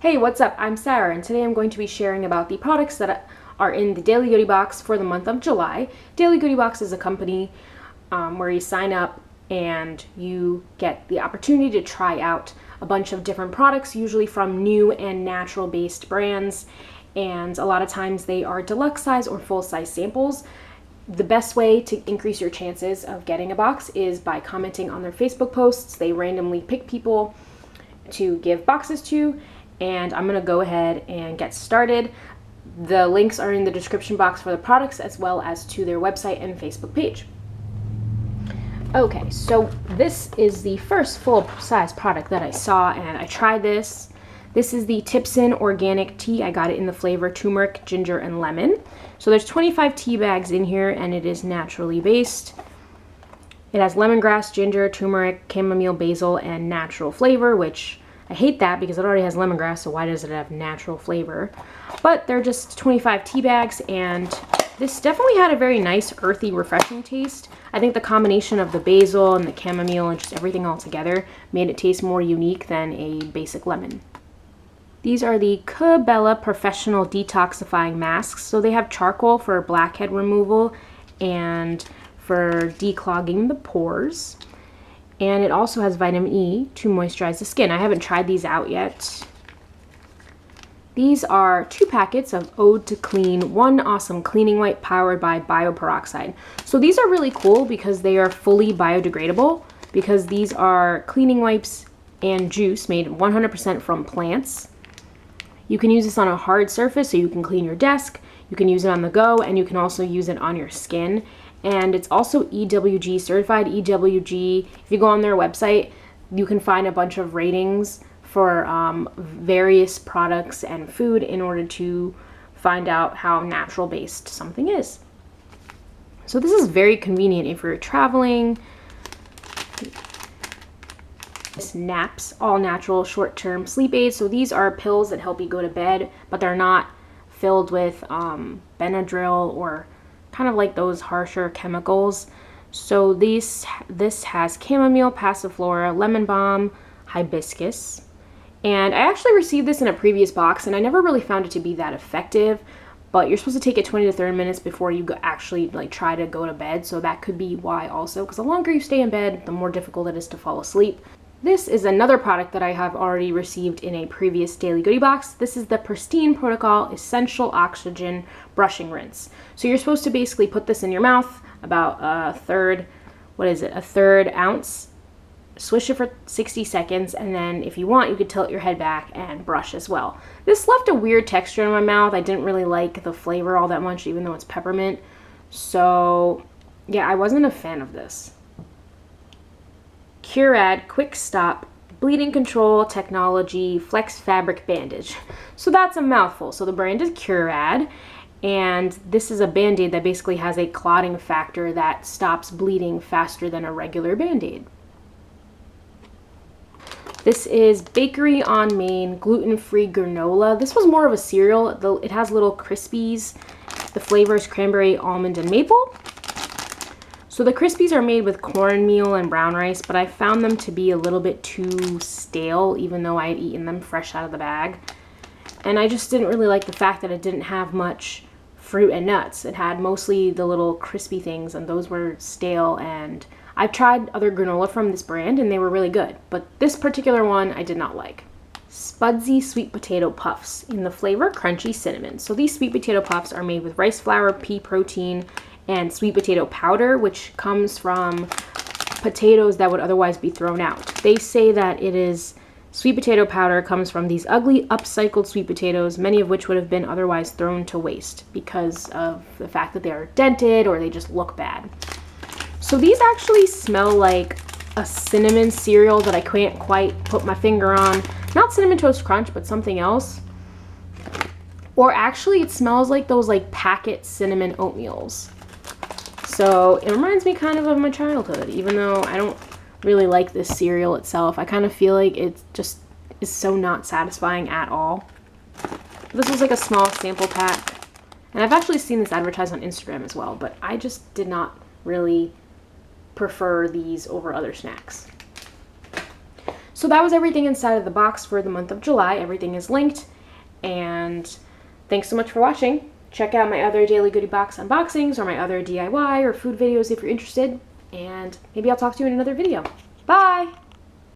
Hey, what's up? I'm Sarah, and today I'm going to be sharing about the products that are in the Daily Goodie Box for the month of July. Daily Goodie Box is a company where you sign up and you get the opportunity to try out a bunch of different products, usually from new and natural-based brands, and a lot of times they are deluxe size or full-size samples. The best way to increase your chances of getting a box is by commenting on their Facebook posts. They randomly pick people to give boxes to, and I'm gonna go ahead and get started. The links are in the description box for the products as well as to their website and Facebook page. Okay, so this is the first full-size product that I saw, and I tried this. This is the Tipson organic tea. I got it in the flavor turmeric, ginger, and lemon. So there's 25 tea bags in here, and it is naturally based. It has lemongrass, ginger, turmeric, chamomile, basil, and natural flavor, which I hate that because it already has lemongrass, so why does it have natural flavor? But they're just 25 tea bags, and this definitely had a very nice, earthy, refreshing taste. I think the combination of the basil and the chamomile and just everything all together made it taste more unique than a basic lemon. These are the Cabella Professional Detoxifying Masks. So they have charcoal for blackhead removal and for declogging the pores. And it also has vitamin E to moisturize the skin. I haven't tried these out yet. These are 2 packets of Ode To Clean, one awesome cleaning wipe powered by bioperoxide. So these are really cool because they are fully biodegradable, because these are cleaning wipes and juice made 100% from plants. You can use this on a hard surface, so you can clean your desk, you can use it on the go, and you can also use it on your skin. And it's also EWG certified. EWG, if you go on their website, you can find a bunch of ratings for various products and food in order to find out how natural based something is. So this is very convenient if you're traveling. This Napz, all natural short-term sleep aids. So these are pills that help you go to bed, but they're not filled with Benadryl or kind of like those harsher chemicals. So this has chamomile, passiflora, lemon balm, hibiscus. And I actually received this in a previous box, and I never really found it to be that effective, but you're supposed to take it 20 to 30 minutes before you actually try to go to bed. So that could be why also, because the longer you stay in bed, the more difficult it is to fall asleep. This is another product that I have already received in a previous Daily Goodie Box. This is the Purify Protocol Essential Oxygen Brushing Rinse. So you're supposed to basically put this in your mouth, about a third ounce, swish it for 60 seconds, and then if you want, you could tilt your head back and brush as well. This left a weird texture in my mouth. I didn't really like the flavor all that much, even though it's peppermint. So yeah, I wasn't a fan of this. CureAdd Quick Stop Bleeding Control Technology Flex Fabric Bandage. So that's a mouthful. So the brand is CureAdd, and this is a band-aid that basically has a clotting factor that stops bleeding faster than a regular band-aid. This is Bakery on Main gluten-free granola. This was more of a cereal. It has little Crispies. The flavor is cranberry, almond, and maple. So the Crispies are made with cornmeal and brown rice, but I found them to be a little bit too stale, even though I had eaten them fresh out of the bag. And I just didn't really like the fact that it didn't have much fruit and nuts. It had mostly the little crispy things, and those were stale. And I've tried other granola from this brand, and they were really good, but this particular one I did not like. Spudsy Sweet Potato Puffs in the flavor Crunchy Cinnamon. So these sweet potato puffs are made with rice flour, pea protein, and sweet potato powder, which comes from potatoes that would otherwise be thrown out. They say that it is sweet potato powder comes from these ugly upcycled sweet potatoes, many of which would have been otherwise thrown to waste because of the fact that they are dented or they just look bad. So these actually smell like a cinnamon cereal that I can't quite put my finger on. Not Cinnamon Toast Crunch, but something else. Or actually it smells like those packet cinnamon oatmeals. So it reminds me kind of my childhood, even though I don't really like this cereal itself. I kind of feel like it just is so not satisfying at all. This was like a small sample pack, and I've actually seen this advertised on Instagram as well, but I just did not really prefer these over other snacks. So that was everything inside of the box for the month of July. Everything is linked, and thanks so much for watching. Check out my other daily goodie box unboxings or my other DIY or food videos if you're interested, and maybe I'll talk to you in another video. Bye!